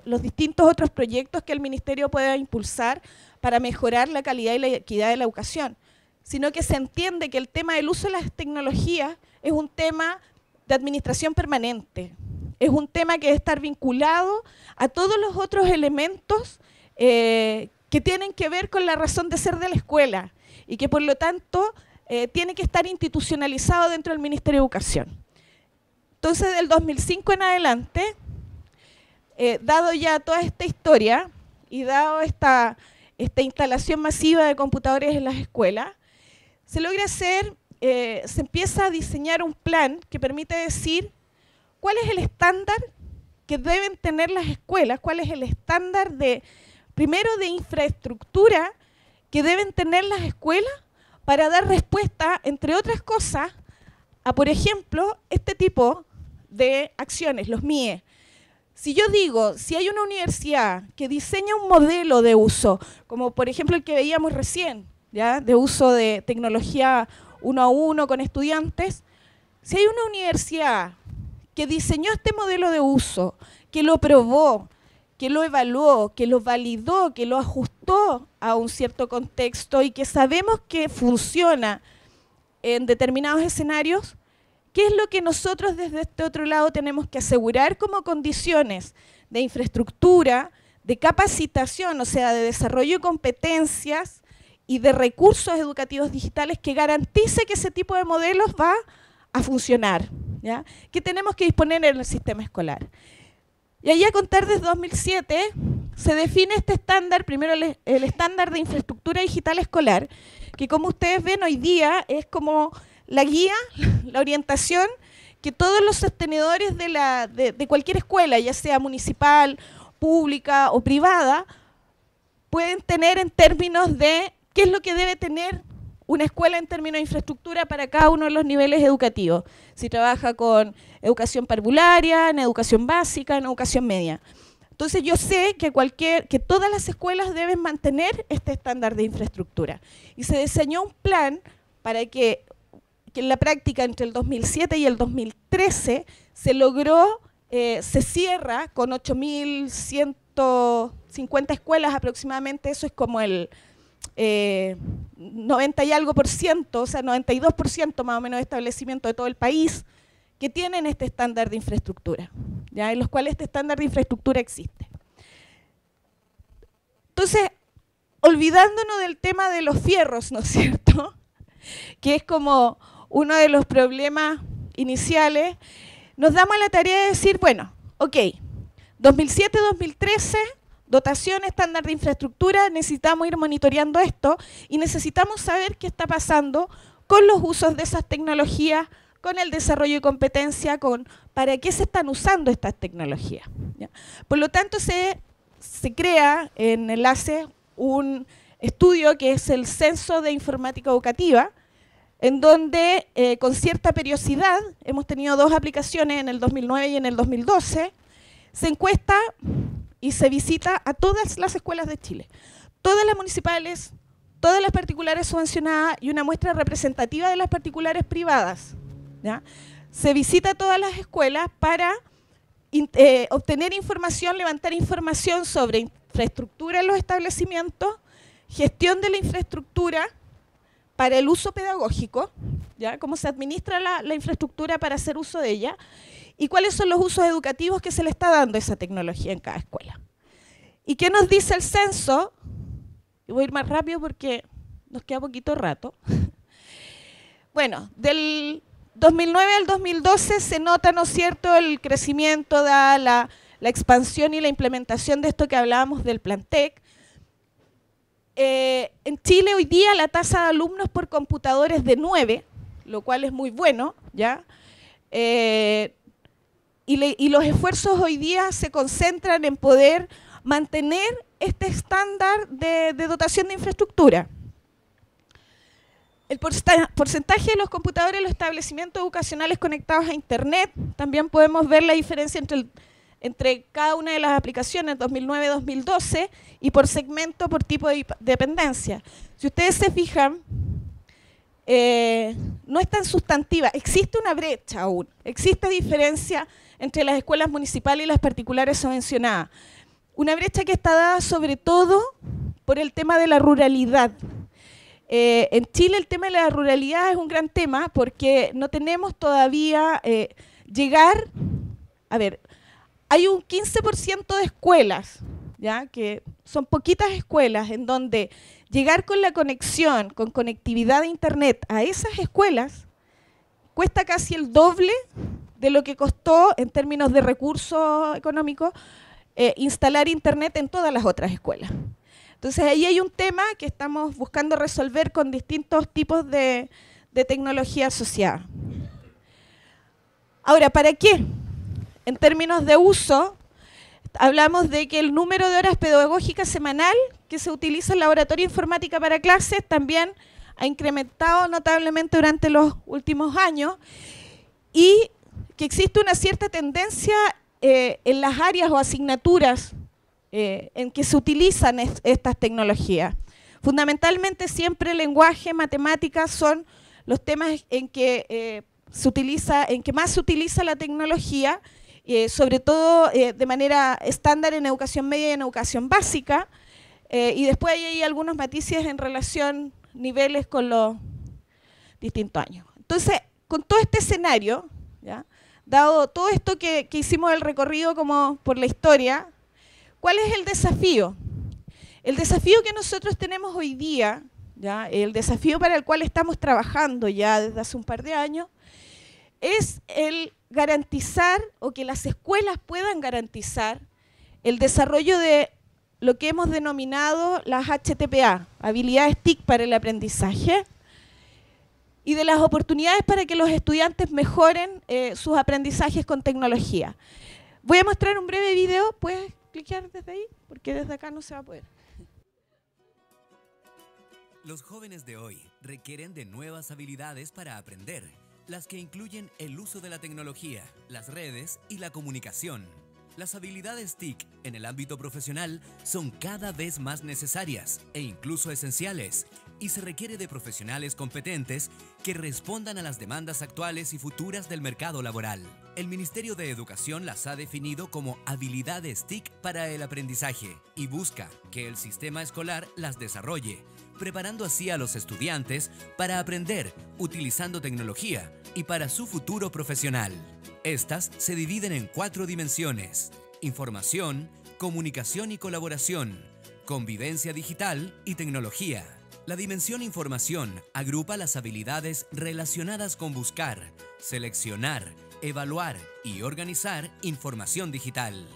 los distintos otros proyectos que el Ministerio pueda impulsar para mejorar la calidad y la equidad de la educación, sino que se entiende que el tema del uso de las tecnologías es un tema de administración permanente, es un tema que debe estar vinculado a todos los otros elementos que tienen que ver con la razón de ser de la escuela y que por lo tanto tiene que estar institucionalizado dentro del Ministerio de Educación. Entonces, del 2005 en adelante, dado ya toda esta historia y dado esta instalación masiva de computadores en las escuelas, se logra hacer, se empieza a diseñar un plan que permite decir cuál es el estándar que deben tener las escuelas, cuál es el estándar primero de infraestructura que deben tener las escuelas para dar respuesta, entre otras cosas, a, por ejemplo, este tipo de acciones, los MIE. Si yo digo, si hay una universidad que diseña un modelo de uso, como por ejemplo el que veíamos recién, ¿ya?, de uso de tecnología 1 a 1 con estudiantes, si hay una universidad que diseñó este modelo de uso, que lo probó, que lo evaluó, que lo validó, que lo ajustó a un cierto contexto y que sabemos que funciona en determinados escenarios, ¿qué es lo que nosotros desde este otro lado tenemos que asegurar como condiciones de infraestructura, de capacitación, o sea, de desarrollo de competencias y de recursos educativos digitales que garantice que ese tipo de modelos va a funcionar, ¿ya?, que tenemos que disponer en el sistema escolar? Y ahí a contar desde 2007 se define este estándar, primero el estándar de infraestructura digital escolar, que como ustedes ven hoy día es como la guía, la orientación que todos los sostenedores de cualquier escuela, ya sea municipal, pública o privada, pueden tener en términos de qué es lo que debe tener una escuela en términos de infraestructura para cada uno de los niveles educativos. Si trabaja con educación parvularia, en educación básica, en educación media. Entonces yo sé que todas las escuelas deben mantener este estándar de infraestructura. Y se diseñó un plan para que en la práctica entre el 2007 y el 2013 se logró, se cierra con 8.150 escuelas aproximadamente, eso es como el 90 y algo por ciento, o sea, 92% más o menos de establecimientos de todo el país que tienen este estándar de infraestructura, ¿ya? En los cuales este estándar de infraestructura existe. Entonces, olvidándonos del tema de los fierros, ¿no es cierto?, que es como uno de los problemas iniciales, nos damos la tarea de decir, bueno, ok, 2007-2013, dotación, estándar de infraestructura, necesitamos ir monitoreando esto y necesitamos saber qué está pasando con los usos de esas tecnologías, con el desarrollo de competencia, para qué se están usando estas tecnologías, ¿ya? Por lo tanto, se crea en Enlace un estudio que es el Censo de Informática Educativa, en donde con cierta periodicidad, hemos tenido 2 aplicaciones en el 2009 y en el 2012, se encuesta y se visita a todas las escuelas de Chile, todas las municipales, todas las particulares subvencionadas y una muestra representativa de las particulares privadas, ¿ya? Se visita a todas las escuelas para obtener información, levantar información sobre infraestructura en los establecimientos, gestión de la infraestructura para el uso pedagógico, ¿ya? Cómo se administra la infraestructura para hacer uso de ella, y cuáles son los usos educativos que se le está dando a esa tecnología en cada escuela. ¿Y qué nos dice el censo? Y voy a ir más rápido porque nos queda poquito rato. Bueno, del 2009 al 2012 se nota, ¿no es cierto?, el crecimiento, la expansión y la implementación de esto que hablábamos del Plantec. En Chile hoy día la tasa de alumnos por computador es de 9, lo cual es muy bueno, ¿ya? Y los esfuerzos hoy día se concentran en poder mantener este estándar de dotación de infraestructura. El porcentaje de los computadores en los establecimientos educacionales conectados a Internet, también podemos ver la diferencia entre cada una de las aplicaciones 2009-2012 y por segmento, por tipo de dependencia. Si ustedes se fijan, no es tan sustantiva, existe una brecha aún, existe diferencia entre las escuelas municipales y las particulares subvencionadas. Una brecha que está dada sobre todo por el tema de la ruralidad. En Chile el tema de la ruralidad es un gran tema porque no tenemos todavía hay un 15% de escuelas, ¿ya?, que son poquitas escuelas en donde llegar con la conexión, con conectividad de Internet a esas escuelas cuesta casi el doble de lo que costó en términos de recursos económicos instalar Internet en todas las otras escuelas. Entonces ahí hay un tema que estamos buscando resolver con distintos tipos de tecnología asociada. Ahora, ¿para qué? En términos de uso, hablamos de que el número de horas pedagógicas semanal que se utiliza en laboratorio de informática para clases también ha incrementado notablemente durante los últimos años y que existe una cierta tendencia en las áreas o asignaturas en que se utilizan estas tecnologías. Fundamentalmente siempre lenguaje, matemáticas son los temas en que más se utiliza la tecnología, sobre todo de manera estándar en educación media y en educación básica, y después hay algunos matices en relación niveles con los distintos años. Entonces, con todo este escenario, ¿ya?, dado todo esto que hicimos el recorrido como por la historia, ¿cuál es el desafío? El desafío que nosotros tenemos hoy día, ¿ya?, el desafío para el cual estamos trabajando ya desde hace un par de años, es el garantizar o que las escuelas puedan garantizar el desarrollo de lo que hemos denominado las HTPA, habilidades TIC para el aprendizaje, y de las oportunidades para que los estudiantes mejoren sus aprendizajes con tecnología. Voy a mostrar un breve video, ¿puedes clicar desde ahí? Porque desde acá no se va a poder. Los jóvenes de hoy requieren de nuevas habilidades para aprender, las que incluyen el uso de la tecnología, las redes y la comunicación. Las habilidades TIC en el ámbito profesional son cada vez más necesarias e incluso esenciales, y se requiere de profesionales competentes que respondan a las demandas actuales y futuras del mercado laboral. El Ministerio de Educación las ha definido como habilidades TIC para el aprendizaje y busca que el sistema escolar las desarrolle, preparando así a los estudiantes para aprender utilizando tecnología y para su futuro profesional. Estas se dividen en 4 dimensiones: información, comunicación y colaboración, convivencia digital y tecnología. La dimensión información agrupa las habilidades relacionadas con buscar, seleccionar, evaluar y organizar información digital.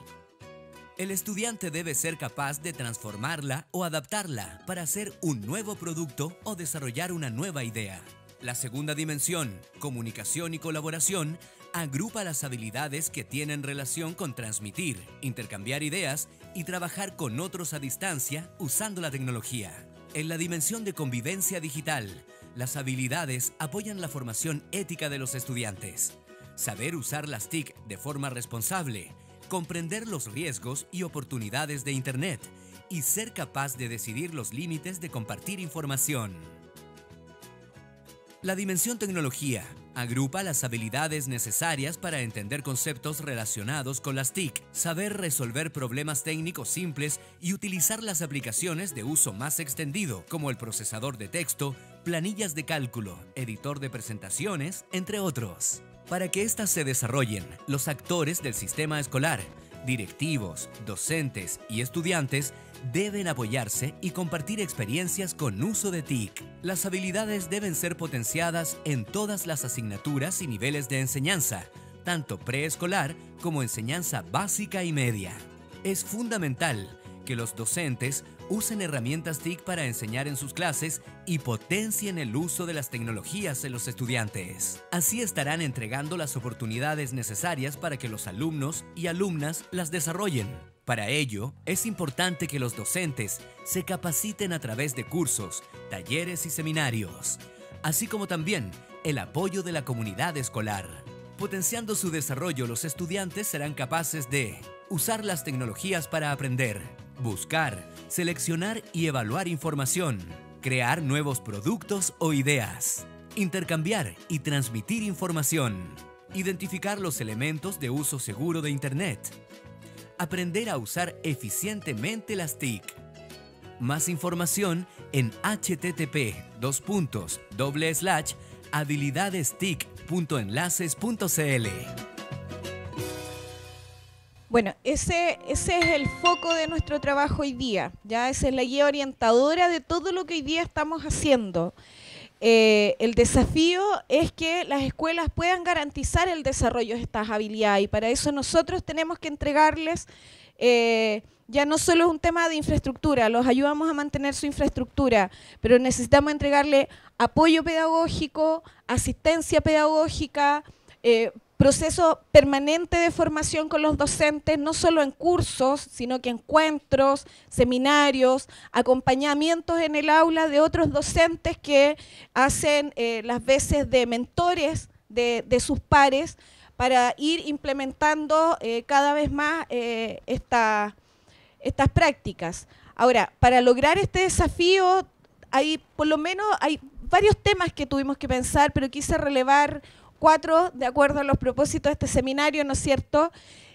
El estudiante debe ser capaz de transformarla o adaptarla para hacer un nuevo producto o desarrollar una nueva idea. La segunda dimensión, comunicación y colaboración, agrupa las habilidades que tienen relación con transmitir, intercambiar ideas y trabajar con otros a distancia usando la tecnología. En la dimensión de convivencia digital, las habilidades apoyan la formación ética de los estudiantes. Saber usar las TIC de forma responsable, comprender los riesgos y oportunidades de Internet y ser capaz de decidir los límites de compartir información. La dimensión tecnología agrupa las habilidades necesarias para entender conceptos relacionados con las TIC, saber resolver problemas técnicos simples y utilizar las aplicaciones de uso más extendido, como el procesador de texto, planillas de cálculo, editor de presentaciones, entre otros. Para que éstas se desarrollen, los actores del sistema escolar, directivos, docentes y estudiantes deben apoyarse y compartir experiencias con uso de TIC. Las habilidades deben ser potenciadas en todas las asignaturas y niveles de enseñanza, tanto preescolar como enseñanza básica y media. Es fundamental que los docentes usen herramientas TIC para enseñar en sus clases y potencien el uso de las tecnologías en los estudiantes. Así estarán entregando las oportunidades necesarias para que los alumnos y alumnas las desarrollen. Para ello, es importante que los docentes se capaciten a través de cursos, talleres y seminarios, así como también el apoyo de la comunidad escolar. Potenciando su desarrollo, los estudiantes serán capaces de usar las tecnologías para aprender, buscar, seleccionar y evaluar información, crear nuevos productos o ideas, intercambiar y transmitir información, identificar los elementos de uso seguro de Internet, aprender a usar eficientemente las TIC. Más información en http://habilidadestic.enlaces.cl. Bueno, ese es el foco de nuestro trabajo hoy día. Ya esa es la guía orientadora de todo lo que hoy día estamos haciendo. El desafío es que las escuelas puedan garantizar el desarrollo de estas habilidades, y para eso nosotros tenemos que entregarles, ya no solo es un tema de infraestructura, los ayudamos a mantener su infraestructura, pero necesitamos entregarle apoyo pedagógico, asistencia pedagógica, proceso permanente de formación con los docentes, no solo en cursos, sino que encuentros, seminarios, acompañamientos en el aula de otros docentes que hacen las veces de mentores de sus pares para ir implementando cada vez más estas prácticas. Ahora, para lograr este desafío, por lo menos hay varios temas que tuvimos que pensar, pero quise relevar 4 de acuerdo a los propósitos de este seminario, ¿no es cierto?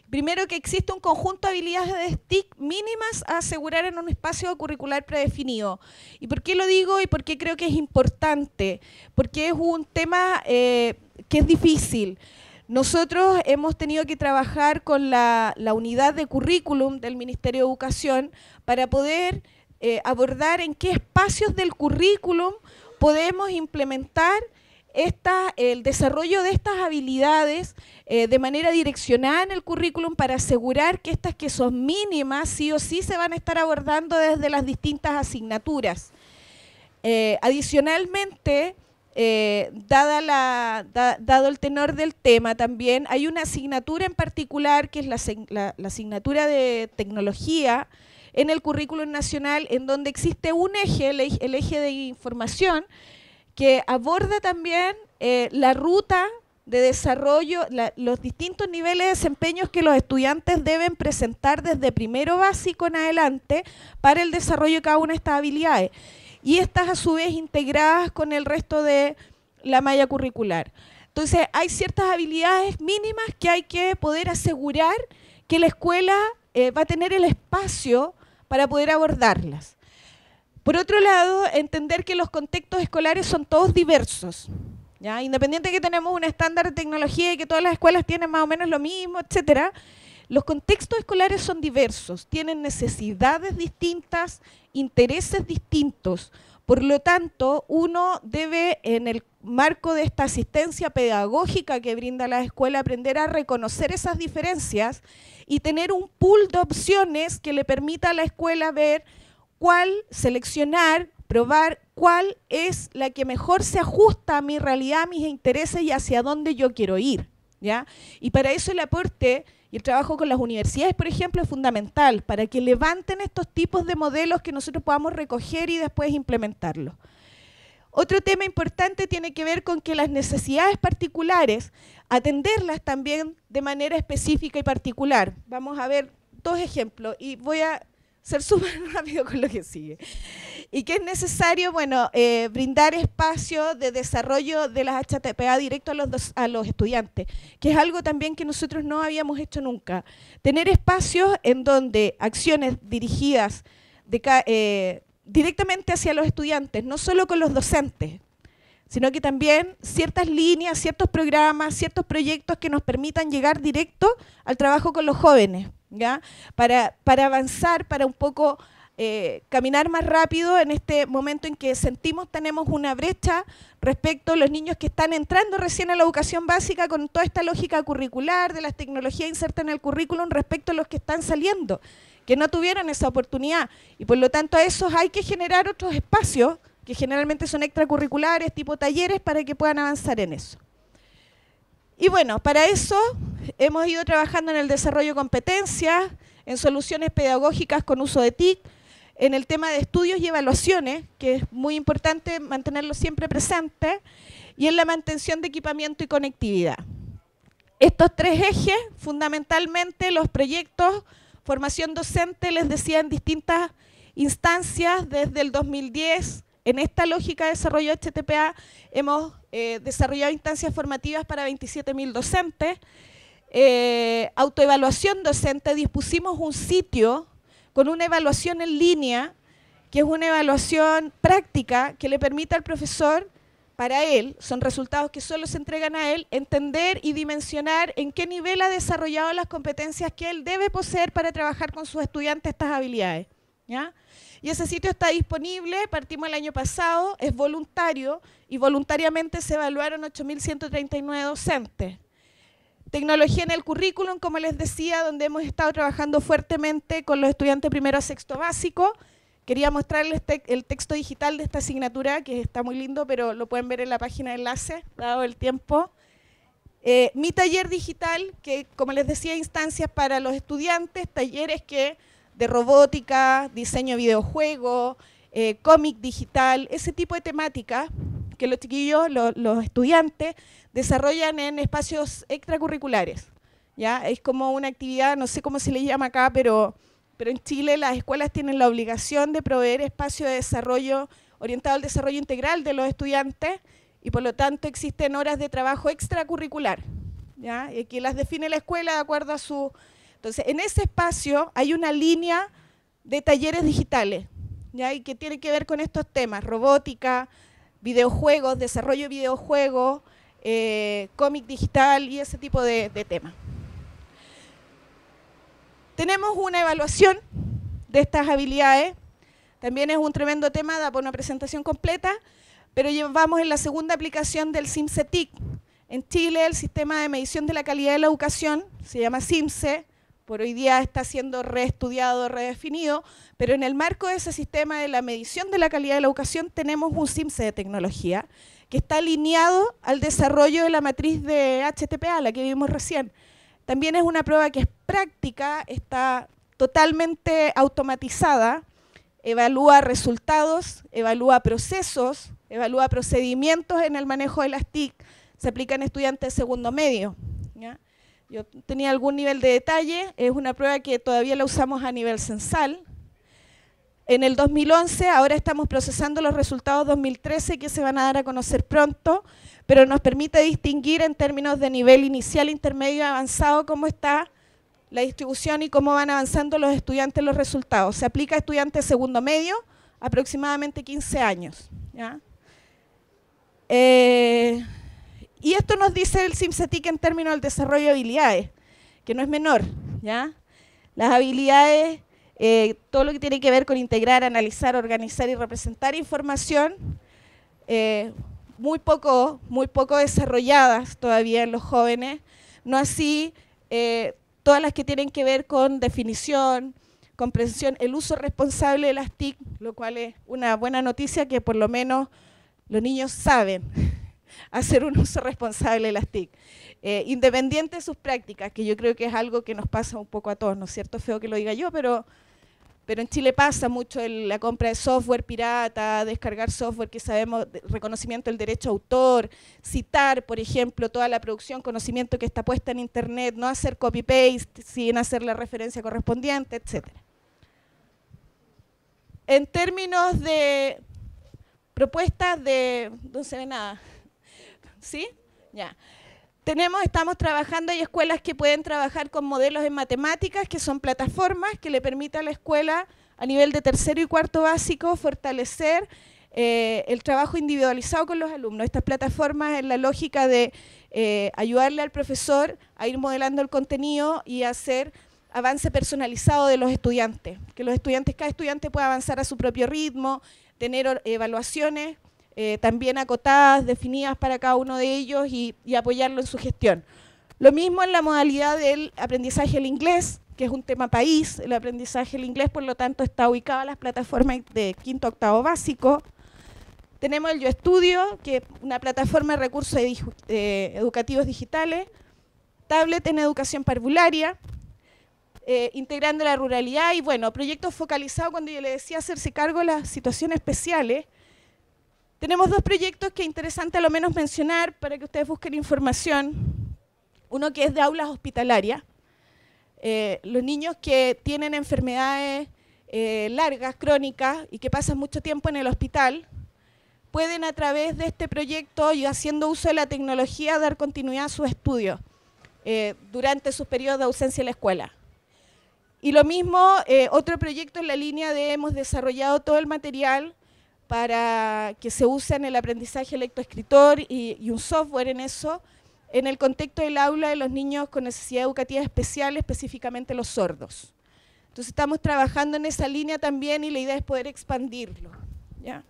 Primero, que existe un conjunto de habilidades TIC mínimas a asegurar en un espacio curricular predefinido. ¿Y por qué lo digo y por qué creo que es importante? Porque es un tema que es difícil. Nosotros hemos tenido que trabajar con la unidad de currículum del Ministerio de Educación para poder abordar en qué espacios del currículum podemos implementar el desarrollo de estas habilidades de manera direccionada en el currículum para asegurar que estas que son mínimas sí o sí se van a estar abordando desde las distintas asignaturas. Adicionalmente, dado el tenor del tema también, hay una asignatura en particular que es la asignatura de tecnología, en el currículum nacional, en donde existe un eje, el eje de información, que aborda también la ruta de desarrollo, los distintos niveles de desempeños que los estudiantes deben presentar desde primero básico en adelante para el desarrollo de cada una de estas habilidades. Y estas a su vez integradas con el resto de la malla curricular. Entonces hay ciertas habilidades mínimas que hay que poder asegurar que la escuela va a tener el espacio para poder abordarlas. Por otro lado, entender que los contextos escolares son todos diversos, ¿ya? Independiente de que tenemos un estándar de tecnología y que todas las escuelas tienen más o menos lo mismo, etcétera, los contextos escolares son diversos, tienen necesidades distintas, intereses distintos. Por lo tanto, uno debe, en el marco de esta asistencia pedagógica que brinda la escuela, aprender a reconocer esas diferencias y tener un pool de opciones que le permita a la escuela ver cuál seleccionar, probar cuál es la que mejor se ajusta a mi realidad, a mis intereses y hacia dónde yo quiero ir, ¿ya? Y para eso el aporte y el trabajo con las universidades, por ejemplo, es fundamental, para que levanten estos tipos de modelos que nosotros podamos recoger y después implementarlos. Otro tema importante tiene que ver con que las necesidades particulares, atenderlas también de manera específica y particular. Vamos a ver dos ejemplos y voy a ser súper rápido con lo que sigue. Y que es necesario, bueno, brindar espacio de desarrollo de las HTPA directo a los estudiantes, que es algo también que nosotros no habíamos hecho nunca. Tener espacios en donde acciones dirigidas directamente hacia los estudiantes, no solo con los docentes, sino que también ciertas líneas, ciertos programas, ciertos proyectos que nos permitan llegar directo al trabajo con los jóvenes, ¿ya? Para avanzar, para un poco caminar más rápido en este momento en que sentimos tenemos una brecha respecto a los niños que están entrando recién a la educación básica con toda esta lógica curricular de las tecnologías insertas en el currículum respecto a los que están saliendo, que no tuvieron esa oportunidad. Y por lo tanto a esos hay que generar otros espacios que generalmente son extracurriculares, tipo talleres, para que puedan avanzar en eso. Y bueno, para eso hemos ido trabajando en el desarrollo de competencias, en soluciones pedagógicas con uso de TIC, en el tema de estudios y evaluaciones, que es muy importante mantenerlo siempre presente, y en la mantención de equipamiento y conectividad. Estos tres ejes, fundamentalmente los proyectos, formación docente, les decía, en distintas instancias desde el 2010, en esta lógica de desarrollo de HTPA hemos desarrollado instancias formativas para 27.000 docentes. Autoevaluación docente, dispusimos un sitio con una evaluación en línea, que es una evaluación práctica que le permite al profesor, para él, son resultados que solo se entregan a él, entender y dimensionar en qué nivel ha desarrollado las competencias que él debe poseer para trabajar con sus estudiantes estas habilidades, ¿ya? Y ese sitio está disponible, partimos el año pasado, es voluntario y voluntariamente se evaluaron 8.139 docentes. Tecnología en el currículum, como les decía, donde hemos estado trabajando fuertemente con los estudiantes primero a sexto básico. Quería mostrarles el texto digital de esta asignatura, que está muy lindo, pero lo pueden ver en la página de enlace, dado el tiempo. Mi taller digital, que como les decía, instancias para los estudiantes, talleres de robótica, diseño de videojuegos, cómic digital, ese tipo de temática que los chiquillos, los estudiantes, desarrollan en espacios extracurriculares, ¿ya? Es como una actividad, no sé cómo se le llama acá, pero en Chile las escuelas tienen la obligación de proveer espacio de desarrollo orientado al desarrollo integral de los estudiantes y por lo tanto existen horas de trabajo extracurricular, ¿ya? Que las define la escuela de acuerdo a su... Entonces, en ese espacio hay una línea de talleres digitales, ¿ya? Y que tiene que ver con estos temas, robótica, videojuegos, desarrollo de videojuegos, cómic digital y ese tipo de temas. Tenemos una evaluación de estas habilidades, también es un tremendo tema, da por una presentación completa, pero vamos en la segunda aplicación del CIMSE-TIC. En Chile el sistema de medición de la calidad de la educación se llama CIMSE, por hoy día está siendo reestudiado, redefinido, pero en el marco de ese sistema de la medición de la calidad de la educación tenemos un CIMSE de tecnología que está alineado al desarrollo de la matriz de HTPA, la que vimos recién. También es una prueba que es práctica, está totalmente automatizada, evalúa resultados, evalúa procesos, evalúa procedimientos en el manejo de las TIC, se aplica en estudiantes de segundo medio, ¿ya? Yo tenía algún nivel de detalle, es una prueba que todavía la usamos a nivel censal. En el 2011, ahora estamos procesando los resultados 2013 que se van a dar a conocer pronto, pero nos permite distinguir en términos de nivel inicial, intermedio y avanzado cómo está la distribución y cómo van avanzando los estudiantes los resultados. Se aplica a estudiantes de segundo medio, aproximadamente 15 años, ¿ya? Y esto nos dice el CIMSETIC en términos del desarrollo de habilidades, que no es menor, ¿ya? Las habilidades, todo lo que tiene que ver con integrar, analizar, organizar y representar información, muy poco desarrolladas todavía en los jóvenes, no así todas las que tienen que ver con definición, comprensión, el uso responsable de las TIC, lo cual es una buena noticia que por lo menos los niños saben hacer un uso responsable de las TIC, independiente de sus prácticas, que yo creo que es algo que nos pasa un poco a todos, ¿no es cierto? Feo que lo diga yo, pero en Chile pasa mucho la compra de software pirata, descargar software que sabemos, reconocimiento del derecho a autor, citar, por ejemplo, toda la producción, conocimiento que está puesta en internet, no hacer copy-paste sin hacer la referencia correspondiente, etc. En términos de propuestas de... no se ve nada. ¿Sí? Ya. Estamos trabajando, hay escuelas que pueden trabajar con modelos en matemáticas, que son plataformas que le permiten a la escuela, a nivel de tercero y cuarto básico, fortalecer el trabajo individualizado con los alumnos. Estas plataformas en la lógica de ayudarle al profesor a ir modelando el contenido y hacer avance personalizado de los estudiantes, que cada estudiante pueda avanzar a su propio ritmo, tener evaluaciones también acotadas, definidas para cada uno de ellos y apoyarlo en su gestión. Lo mismo en la modalidad del aprendizaje del inglés, que es un tema país. El aprendizaje del inglés, por lo tanto, está ubicado en las plataformas de quinto a octavo básico. Tenemos el Yo Estudio, que es una plataforma de recursos educativos digitales, tablet en educación parvularia, integrando la ruralidad y, bueno, proyectos focalizados, cuando yo le decía hacerse cargo de las situaciones especiales. Tenemos dos proyectos que es interesante a lo menos mencionar para que ustedes busquen información. Uno que es de aulas hospitalarias. Los niños que tienen enfermedades largas, crónicas y que pasan mucho tiempo en el hospital, pueden a través de este proyecto y haciendo uso de la tecnología dar continuidad a sus estudios durante sus periodos de ausencia en la escuela. Y lo mismo, otro proyecto en la línea de hemos desarrollado todo el material para que se use en el aprendizaje lectoescritor y un software en eso, en el contexto del aula de los niños con necesidad educativa especial, específicamente los sordos. Entonces estamos trabajando en esa línea también y la idea es poder expandirlo, ¿ya?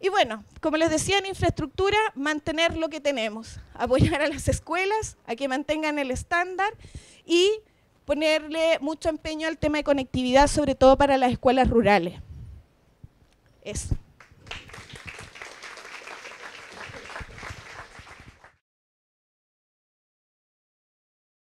Y bueno, como les decía, en infraestructura, mantener lo que tenemos, apoyar a las escuelas a que mantengan el estándar y ponerle mucho empeño al tema de conectividad, sobre todo para las escuelas rurales. Eso.